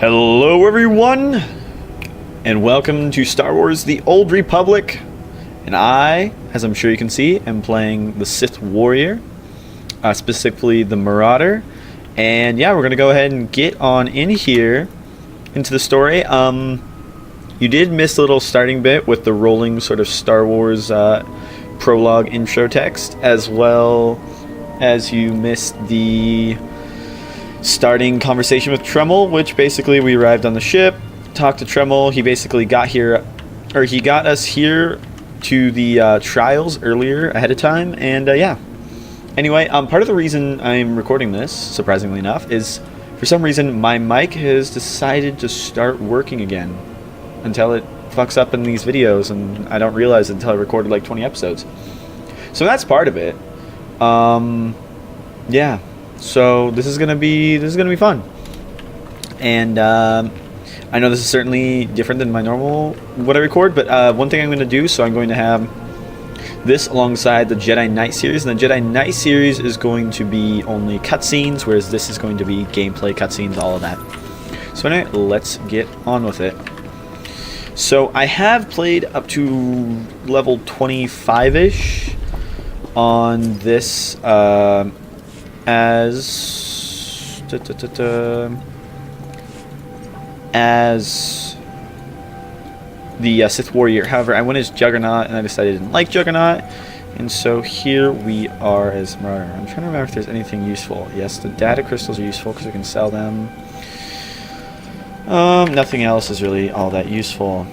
Hello everyone, and welcome to Star Wars The Old Republic. And I, as I'm sure you can see, am playing the Sith Warrior, specifically the Marauder. And yeah, we're going to go ahead and get on in here into the story. You did miss a little starting bit with the rolling sort of Star Wars prologue intro text, as well as you missed the starting conversation with Tremmel, which basically we arrived on the ship, talked to Tremmel. He basically got here, or he got us here to the trials earlier ahead of time, and yeah. Anyway, part of the reason I'm recording this, surprisingly enough, is for some reason my mic has decided to start working again until it fucks up in these videos, and I don't realize it until I recorded like 20 episodes. So that's part of it. Yeah. So this is gonna be fun, and I know this is certainly different than my normal what I record. But one thing I'm gonna do, so I'm going to have this alongside the Jedi Knight series, and the Jedi Knight series is going to be only cutscenes, whereas this is going to be gameplay cutscenes, all of that. So anyway, let's get on with it. So I have played up to level 25-ish on this. As the Sith Warrior. However, I went as Juggernaut, and I decided I didn't like Juggernaut, and so here we are as Marauder. I'm trying to remember if there's anything useful. Yes, the data crystals are useful because we can sell them. Nothing else is really all that useful.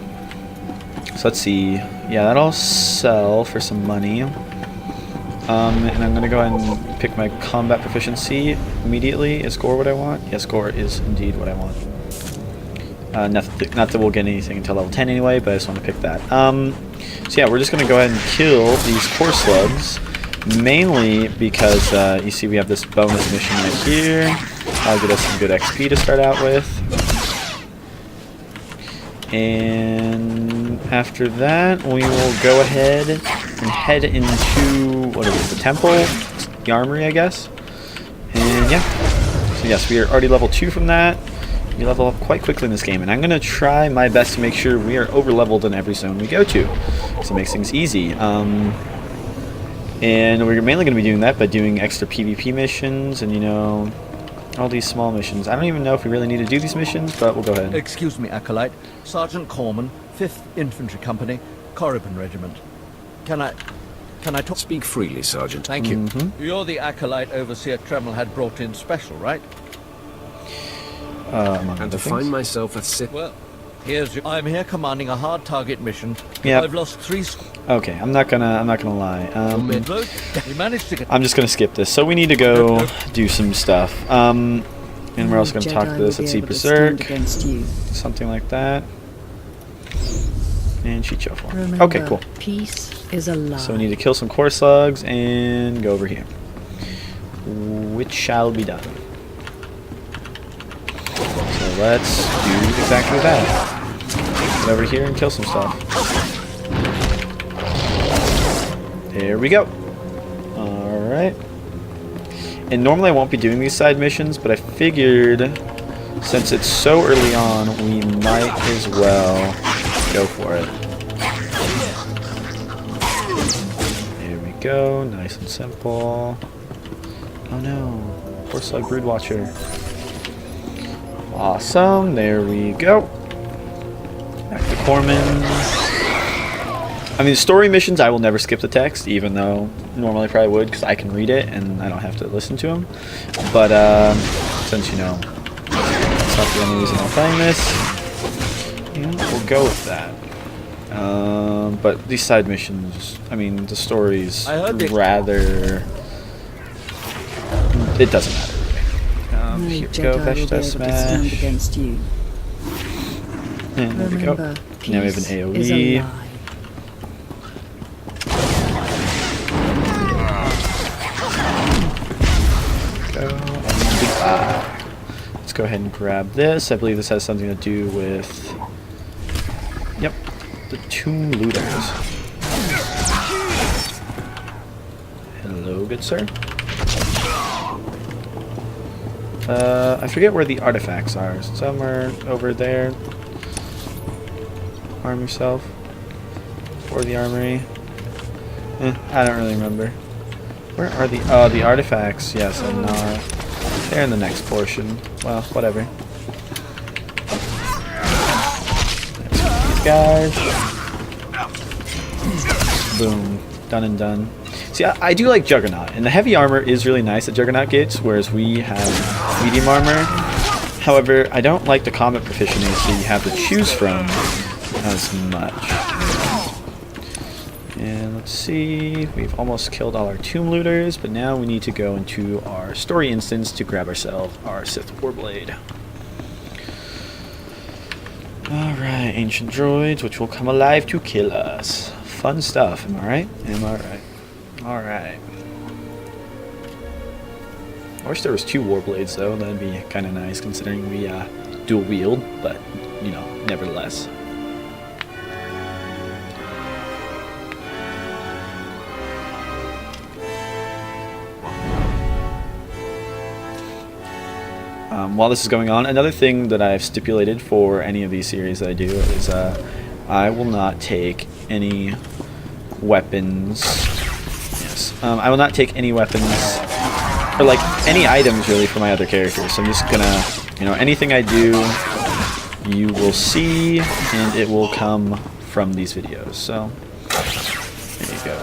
So let's see. Yeah, that'll sell for some money. And I'm going to go ahead and pick my combat proficiency immediately. Is score what I want? Yes, score is indeed what I want. Not that we'll get anything until level 10 anyway, but I just want to pick that. So yeah, we're just going to go ahead and kill these core slugs, mainly because you see we have this bonus mission right here. That'll get us some good XP to start out with. And after that, we will go ahead and head into, what is it, the temple? The armory, I guess. And yeah. So yes, we are already level 2 from that. We level up quite quickly in this game, and I'm going to try my best to make sure we are over-leveled in every zone we go to, so it makes things easy. And we're mainly going to be doing that by doing extra PvP missions and, you know, all these small missions. I don't even know if we really need to do these missions, but we'll go ahead. Excuse me, Acolyte. Sergeant Corman, 5th Infantry Company, Korriban Regiment. Can I talk? Speak freely, Sergeant. Thank you. You're the Acolyte Overseer Tremmel had brought in special, right? And to find myself a Sith... Well, I'm here commanding a hard target mission. Yeah. I've lost 3... Okay, I'm not gonna lie. We managed to get... I'm just gonna skip this. So we need to go do some stuff. And we're also gonna talk to this. Let's see, Berserk, something like that. And Shicho. Okay, cool. Peace is a lie. So we need to kill some core slugs and go over here, which shall be done. So let's do exactly that. Get over here and kill some stuff. There we go. Alright. And normally I won't be doing these side missions, but I figured since it's so early on, we might as well go for it. There we go. Nice and simple. Oh no. Poor slug broodwatcher. Awesome. There we go. Back to Corman. I mean, story missions, I will never skip the text, even though normally I probably would, because I can read it and I don't have to listen to them. But since, you know, that's not the only reason I'm playing this, yeah, we'll go with that. But these side missions, I mean, the story's rather... It doesn't matter. Here we go, Veshta Smash. Against you. And there we go. Now we have an AoE. Let's go ahead and grab this. I believe this has something to do with... Yep, the Tomb Looters. Hello, good sir. I forget where the artifacts are. Somewhere over there. Arm yourself. Or the armory. I don't really remember. Where are the... Oh, the artifacts. Yes, and they're in the next portion. Well, whatever. These guys. Boom. Done and done. See, I do like Juggernaut, and the heavy armor is really nice that Juggernaut gets, whereas we have medium armor. However, I don't like the combat proficiency you have to choose from as much. And let's see, we've almost killed all our tomb looters, but now we need to go into our story instance to grab ourselves our Sith Warblade. Alright, ancient droids, which will come alive to kill us. Fun stuff, am I right? Am I right? Alright. I wish there was 2 Warblades though, that'd be kind of nice considering we dual wield, but, you know, nevertheless. While this is going on, another thing that I've stipulated for any of these series that I do is I will not take any weapons. Yes, I will not take any weapons or like any items really for my other characters. So I'm just gonna, you know, anything I do, you will see, and it will come from these videos. So there you go.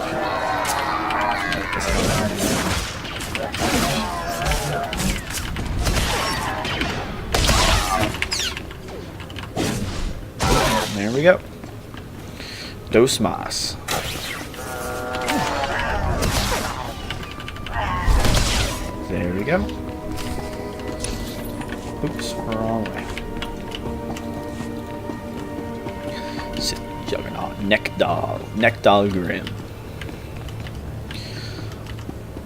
There we go. Dos mas. There we go. Oops, wrong way. Sith Juggernaut. Nekdal Grim.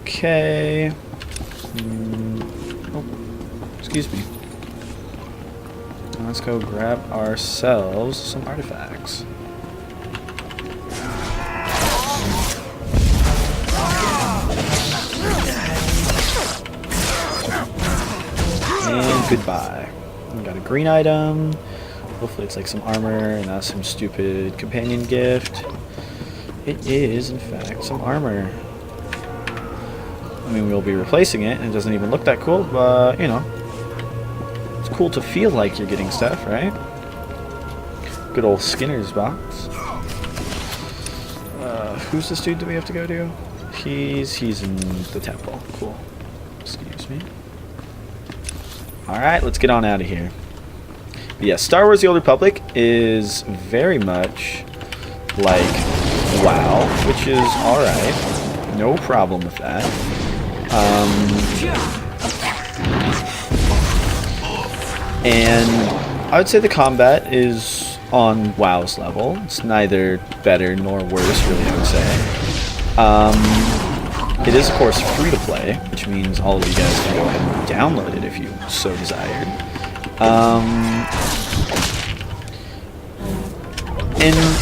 Okay. Oh, excuse me. Let's go grab ourselves some artifacts. And goodbye. We got a green item. Hopefully it's like some armor and not some stupid companion gift. It is, in fact, some armor. I mean, we'll be replacing it, and it doesn't even look that cool, but, you know. Cool to feel like you're getting stuff, right? Good old Skinner's box. Who's this dude that we have to go to? He's in the temple. Cool. Excuse me. Alright, let's get on out of here. But yeah, Star Wars The Old Republic is very much like WoW, which is alright. No problem with that. And I would say the combat is on WoW's level. It's neither better nor worse, really, I would say. It is, of course, free to play, which means all of you guys can go ahead and download it if you so desired.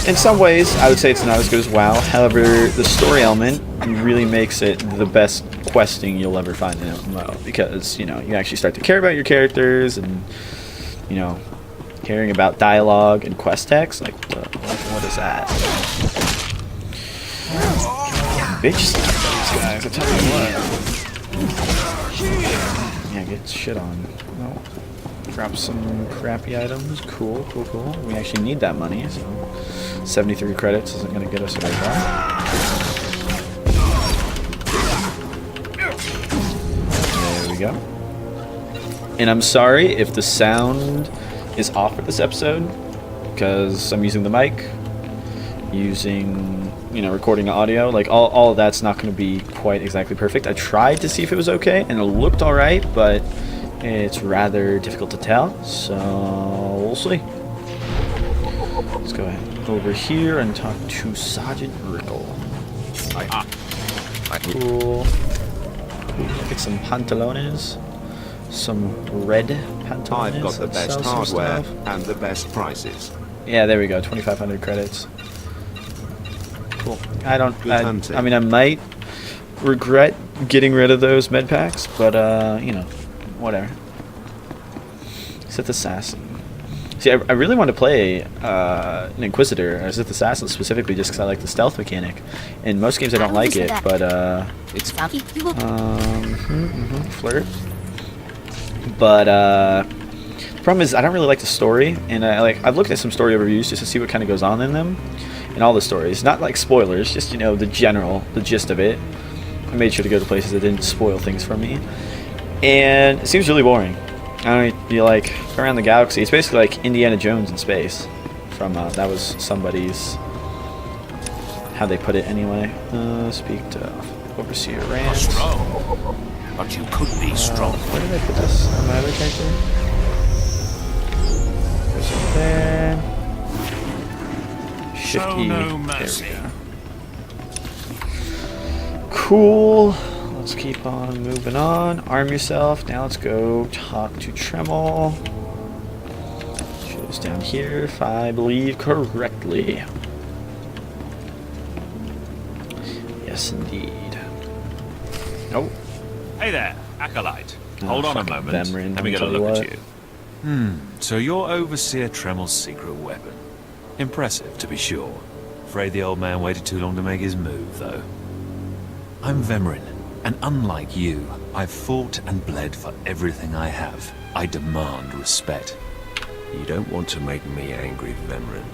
In some ways, I would say it's not as good as WoW. However, the story element really makes it the best questing you'll ever find in MMO, because, you know, you actually start to care about your characters and, you know, caring about dialogue and quest text. Like, what is that? Bitch slap these guys, I tell you what. Yeah, get shit on. No. Drop some crappy items. Cool. We actually need that money, so 73 credits isn't going to get us very far. There we go. And I'm sorry if the sound is off for this episode, because I'm using the mic, using, you know, recording audio. Like, all of that's not going to be quite exactly perfect. I tried to see if it was okay, and it looked alright, but it's rather difficult to tell, so we'll see. Let's go ahead over here and talk to Sergeant Rickle. Cool. Get some pantalones. Some red pantalones. I've got the best hardware and the best prices. Yeah, there we go. 2,500 credits. Cool. I mean, I might regret getting rid of those med packs, but you know, whatever. Sith Assassin. See, I really want to play an Inquisitor, or Sith Assassin specifically, just because I like the stealth mechanic. In most games I don't like it, but It's flirt. But the problem is I don't really like the story, and I've looked at some story overviews just to see what kind of goes on in them, in all the stories. Not like spoilers, just the gist of it. I made sure to go to places that didn't spoil things for me, and it seems really boring. I don't know, you like around the galaxy. It's basically like Indiana Jones in space. From that was somebody's how they put it anyway. Speak to Overseer Rand. Strong, but you could be strong. Where did I put this? On my other character? There's it there. Shift Show E. no mercy. There we go. Cool. Let's keep on moving on. Arm yourself. Now let's go talk to Tremel. Shows down here, if I believe correctly. Yes, indeed. Oh. Hey there, Acolyte. Oh, Hold on a fucking moment. Vemrin, Let me get a I'll tell look you at you. So you're Overseer Tremel's secret weapon. Impressive, to be sure. Afraid the old man waited too long to make his move, though. I'm Vemrin, and unlike you, I've fought and bled for everything I have. I demand respect. You don't want to make me angry, Vemrin.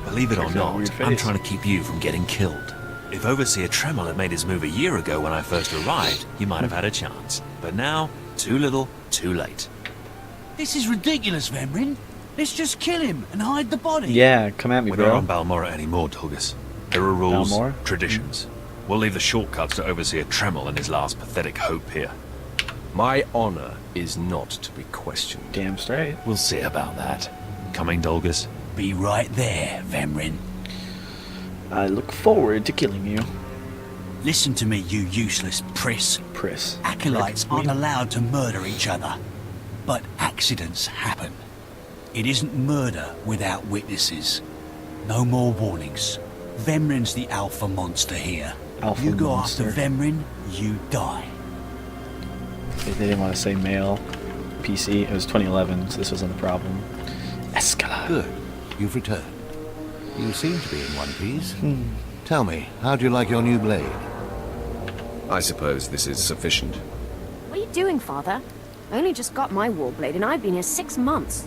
Believe it or Checks out weird not, I'm face. trying to keep you from getting killed. If Overseer Tremel had made his move a year ago when I first arrived, he might have had a chance. But now, too little, too late. This is ridiculous, Vemrin. Let's just kill him and hide the body. Yeah, come at me, We're not bro. on Balmora anymore, Tulgus. There are rules, Balmora? traditions. We'll leave the shortcuts to Overseer Tremel and his last pathetic hope here. My honor is not to be questioned. Damn straight. We'll see about that. Coming, Dolgus? Be right there, Vemrin. I look forward to killing you. Listen to me, you useless priss. Priss. Acolytes aren't allowed to murder each other. But accidents happen. It isn't murder without witnesses. No more warnings. Vemrin's the alpha monster here. Alpha you go monster. after Vemrin, you die. They didn't want to say male PC. It was 2011, so this wasn't a problem. Escalade. Good. You've returned. You seem to be in one piece. Tell me, how do you like your new blade? I suppose this is sufficient. What are you doing, Father? I only just got my war blade and I've been here 6 months.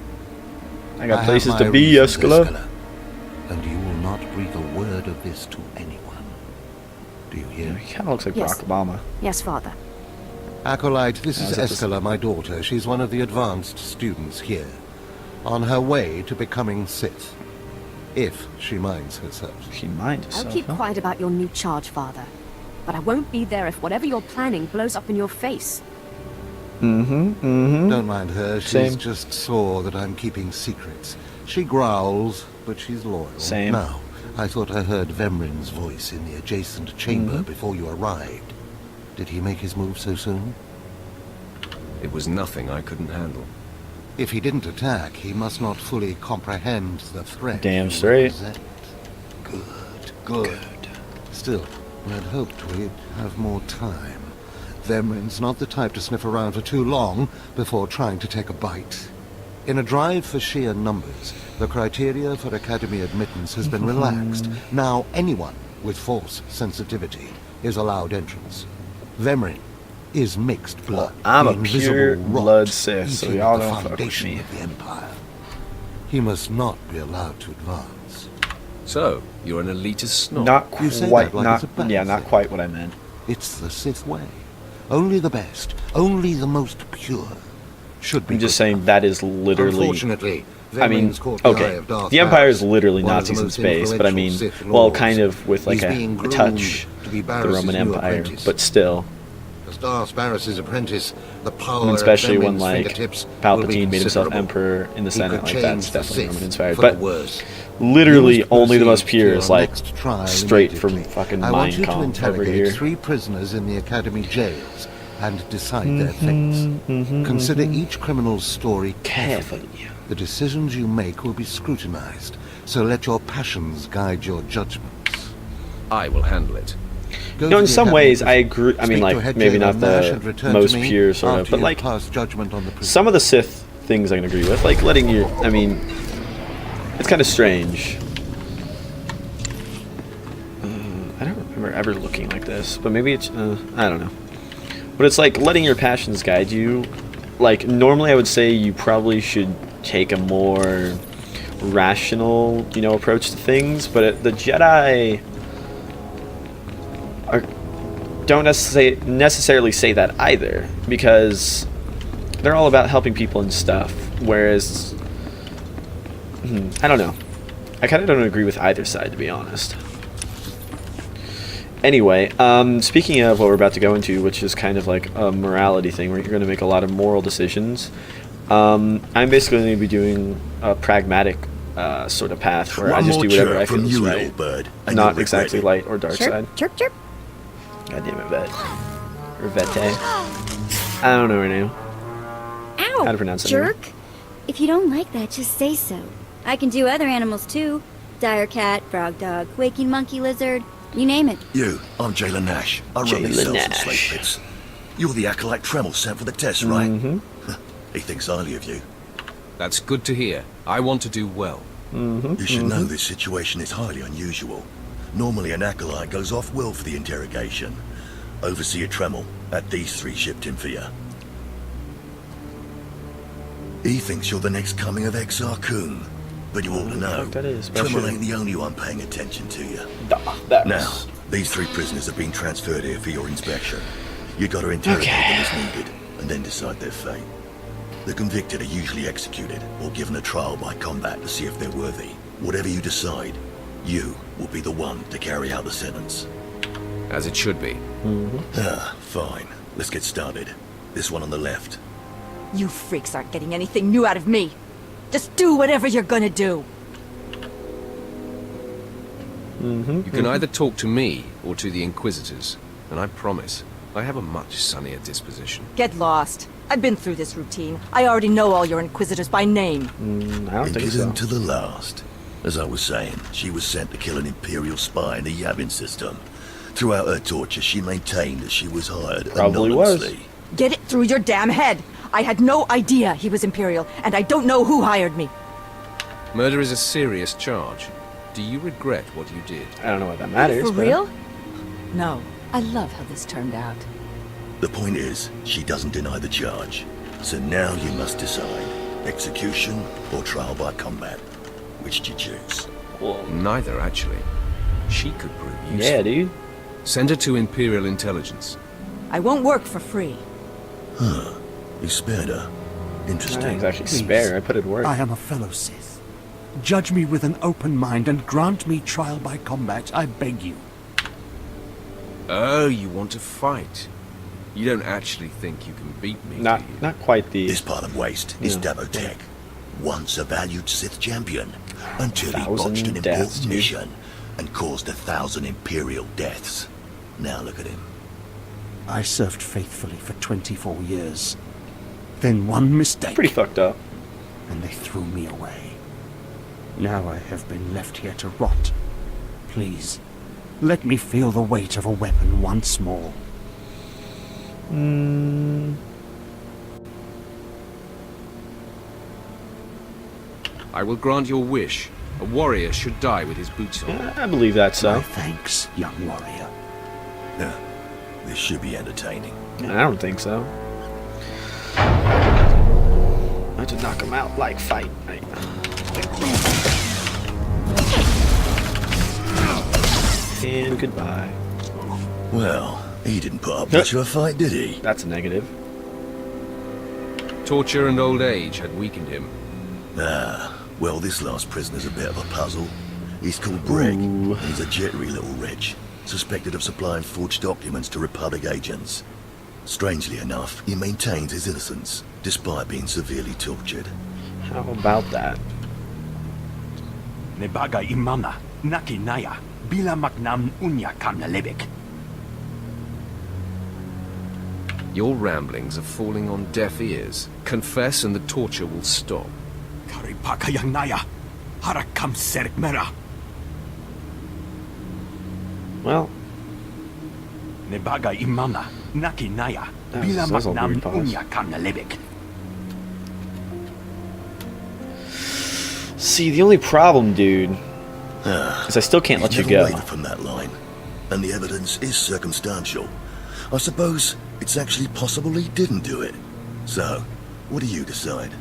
I got have places my to be, reasons, Escalade. And you will not breathe a word of this to anyone. Do you hear? He kind of looks like Yes. Barack Obama. Yes, Father. Acolyte, this is is that Escala, my daughter. She's one of the advanced students here. On her way to becoming Sith. If she minds herself. She minds I'll herself. keep huh? quiet about your new charge, Father. But I won't be there if whatever you're planning blows up in your face. Don't mind her. She's Same. just sore that I'm keeping secrets. She growls, but she's loyal. Same. Now, I thought I heard Vemrin's voice in the adjacent chamber before you arrived. Did he make his move so soon? It was nothing I couldn't handle. If he didn't attack, he must not fully comprehend the threat. Damn you straight. represent. Good. Still, I'd hoped we'd have more time. Vemrin's not the type to sniff around for too long before trying to take a bite. In a drive for sheer numbers, the criteria for Academy admittance has been relaxed. Now anyone with Force sensitivity is allowed entrance. Vemrin is mixed blood. I'm the a invisible pure rot blood Sith, so eating y'all at the don't fuck with foundation me. of the Empire. He must not be allowed to advance. So, you're an elitist snob. Not You say quite. that like Not it's a bad yeah. Not thing. quite what I meant. It's the Sith way. Only the best, only the most pure should be. I'm just good saying enough. that is literally. Unfortunately, I mean, Vemrin's caught the eye okay, of Darth the Empire is Vader, literally one of Nazis the in most space, but I mean, influential Sith well, lords. kind of with like He's being a touch groomed to be the Barris's Roman new Empire, apprentice. but still. As Darth Barris's apprentice, the power I mean, especially at when Vemrin's like fingertips will be Palpatine made himself considerable. emperor in the He Senate, could like that's change the definitely Sith Roman inspired. for But the worse. literally, You must only the most proceed pure to is your like next trial straight from immediately. fucking I want Mein you to Kampf over interrogate here. 3 prisoners in the Academy jails and decide their fates. Consider each criminal's story carefully. The decisions you make will be scrutinized, so let your passions guide your judgments. I will handle it. Go You know, to in the some Academy ways, I visit. agree. I mean, Speak to like Head maybe Jailer not Nash the and return to most me pure sort of, after but you've like passed judgment on the some of the Sith things I can agree with, like letting your. I mean, it's kind of strange. I don't remember ever looking like this, but maybe it's. I don't know. But it's like letting your passions guide you. Like normally, I would say you probably should take a more rational, approach to things. But the Jedi don't necessarily say that either, because they're all about helping people and stuff. Whereas, I don't know. I kind of don't agree with either side, to be honest. Anyway, speaking of what we're about to go into, which is kind of like a morality thing, where you're going to make a lot of moral decisions, I'm basically going to be doing a pragmatic sort of path where I just do whatever I feel is right. Bird, not exactly light or dark side. Chirp, chirp. God damn it, Vet. Or Vete. I don't know her name. Ow! How to pronounce it? Jerk! If you don't like that, just say so. I can do other animals too. Dire cat, frog dog, waking monkey lizard. You name it. You, I'm Jayla Nash. I run these cells and slave pits. You're the Acolyte Tremel sent for the test, right? Mm-hmm. He thinks highly of you. That's good to hear. I want to do well. Mm-hmm. You should know this situation is highly unusual. Normally an Acolyte goes off-world for the interrogation. Overseer Tremel had these three shipped in for you. He thinks you're the next coming of Exar Kun. But you ought to know, that is Tremel ain't the only one paying attention to you. Now, these three prisoners have been transferred here for your inspection. You got to interrogate them as needed, and then decide their fate. The convicted are usually executed, or given a trial by combat to see if they're worthy. Whatever you decide, you will be the one to carry out the sentence. As it should be. Fine. Let's get started. This one on the left. You freaks aren't getting anything new out of me. Just do whatever you're gonna do. You can either talk to me or to the Inquisitors, and I promise, I have a much sunnier disposition. Get lost. I've been through this routine. I already know all your Inquisitors by name. I don't think so. To the last. As I was saying, she was sent to kill an Imperial spy in the Yavin system. Throughout her torture, she maintained that she was hired anonymously. Get it through your damn head. I had no idea he was Imperial, and I don't know who hired me. Murder is a serious charge. Do you regret what you did? I don't know what that matters. For real? No. I love how this turned out. The point is, she doesn't deny the charge. So now you must decide. Execution or trial by combat. Which do you choose? Well, neither, actually. She could prove useful. Yeah, dude. Send her to Imperial Intelligence. I won't work for free. Huh. You spared her. Interesting. I didn't actually spare. I put it to work. I am a fellow Sith. Judge me with an open mind and grant me trial by combat, I beg you. Oh, you want to fight? You don't actually think you can beat me, Not do you? not quite the... This part of Waste is Dabotech. Once a valued Sith champion, until he botched an important mission and caused 1,000 Imperial deaths. Now look at him. I served faithfully for 24 years. Then one mistake. Pretty fucked up. And they threw me away. Now I have been left here to rot. Please, let me feel the weight of a weapon once more. I will grant your wish. A warrior should die with his boots on. I believe that, so. My thanks, young warrior. This should be entertaining. I don't think so. I to knock him out like fight. And goodbye. Well, he didn't put up much of a fight, did he? That's a negative. Torture and old age had weakened him. Well, this last prisoner's a bit of a puzzle. He's called Brig, and he's a jittery little wretch, suspected of supplying forged documents to Republic agents. Strangely enough, he maintains his innocence, despite being severely tortured. How about that? Nebaga imana, naki naya, bila magnam unya kamnalebek. Your ramblings are falling on deaf ears. Confess and the torture will stop. Karipaka yang naya, harakam serik mera. Well, Nebaga imana, naki naya, That bila was a magnam weird pause. unya kamnalebek. See, the only problem, dude, is I still can't let you He's go. never wavered from that line, and the evidence is circumstantial. I suppose it's actually possible he didn't do it. So, what do you decide?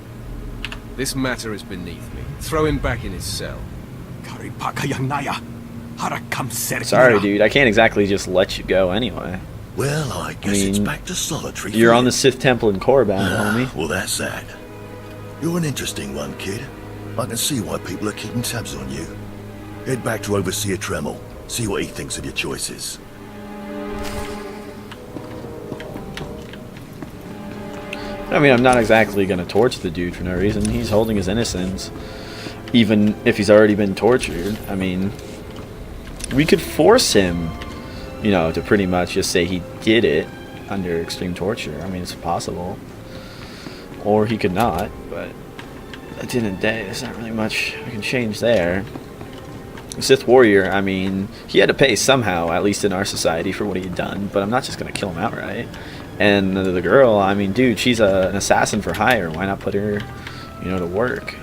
This matter is beneath me. Throw him back in his cell. Sorry, dude, I can't exactly just let you go anyway. Well, I guess it's back to solitary. You're on the Sith Temple in Korriban, homie. Well, that's sad. You're an interesting one, kid. I can see why people are keeping tabs on you. Head back to Overseer Tremel. See what he thinks of your choices. I mean, I'm not exactly going to torture the dude for no reason. He's holding his innocence, even if he's already been tortured. I mean, we could force him, you know, to pretty much just say he did it under extreme torture. I mean, it's possible. Or he could not, but at the end of the day, there's not really much we can change there. Sith Warrior, I mean, he had to pay somehow, at least in our society, for what he had done, but I'm not just going to kill him outright. And the girl, I mean, dude, she's an assassin for hire. Why not put her, you know, to work?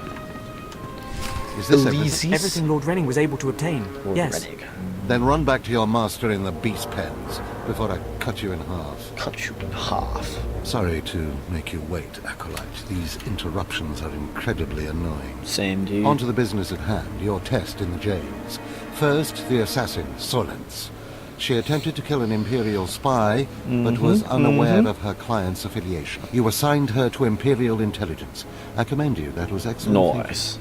Is this everything Lord Renning was able to obtain? Lord yes. Renning. Then run back to your master in the beast pens before I cut you in half. Cut you in half. Sorry to make you wait, Acolyte. These interruptions are incredibly annoying. Same, dude. On to the business at hand, your test in the jails. First, the assassin, Solence. She attempted to kill an Imperial spy, but was unaware of her client's affiliation. You assigned her to Imperial intelligence. I commend you. That was excellent. Nice.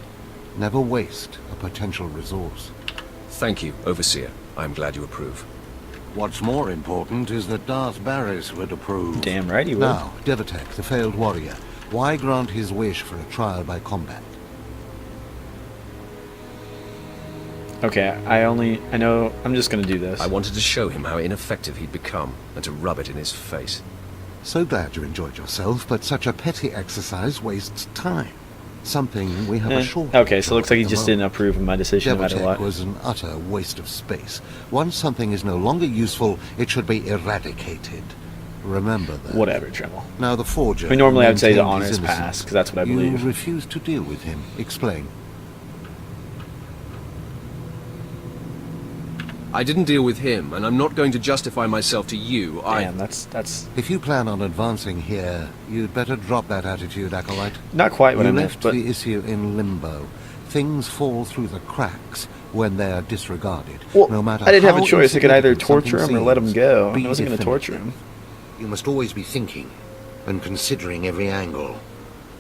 Never waste a potential resource. Thank you, Overseer. I'm glad you approve. What's more important is that Darth Barris would approve. Damn right he would. Now, Devatek, the failed warrior. Why grant his wish for a trial by combat? Okay, I know, I'm just gonna do this. I wanted to show him how ineffective he'd become, and to rub it in his face. So glad you enjoyed yourself, but such a petty exercise wastes time. Something we have a short. Okay, so it looks like he just didn't approve of my decision no matter Devatek what. was an utter waste of space. Once something is no longer useful, it should be eradicated. Remember that. Whatever, Tremel. Now the forger. I mean, normally I would say the maintained honor his is innocence. passed, because that's what I believe. You refuse to deal with him. Explain. I didn't deal with him, and I'm not going to justify myself to you. Damn, that's... If you plan on advancing here, you'd better drop that attitude, Acolyte. Not quite what I meant, left but... the issue in limbo. Things fall through the cracks when they are disregarded. Well, no matter I didn't have how a choice. I could either insignificant torture him or something let him seems, go. be I wasn't going to definitive. torture him. You must always be thinking and considering every angle.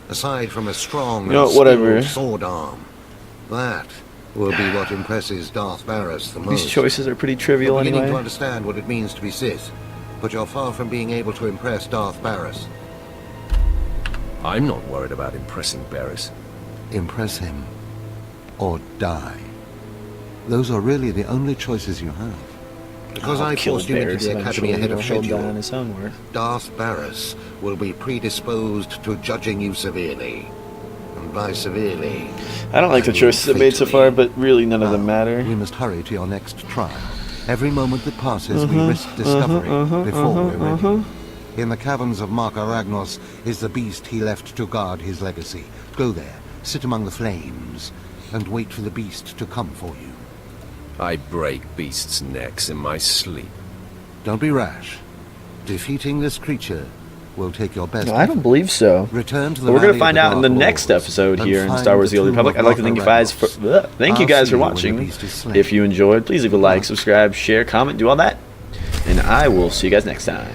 Aside from a strong You know, and whatever. skilled sword arm. That will be what impresses Darth Barris the most. These choices are pretty trivial You're beginning anyway. to understand what it means to be Sith, but you're far from being able to impress Darth Barris. I'm not worried about impressing Barris. Impress him, or die. Those are really the only choices you have. Because I killed forced you into Barris, the and I'm Academy sure ahead of he'll hold schedule. down on his own worth. Darth Barris will be predisposed to judging you severely. And by severely... I don't like the choices I've made so far, but really none of them matter. We must hurry to your next trial. Every moment that passes, we risk discovery before we're ready. In the caverns of Mark Aragnos is the beast he left to guard his legacy. Go there, sit among the flames, and wait for the beast to come for you. I break beasts' necks in my sleep. Don't be rash. Defeating this creature will take your best. No, I don't believe so. Return to the But we're going Valley to find of the out in the Dark next Lords episode and here in find Star Wars: the The Old tomb Republic. of I'd like to thank you guys for Mark thank you I'll guys see for you when the watching. beast is slain. If you enjoyed, please leave a like, subscribe, share, comment, do all that, and I will see you guys next time.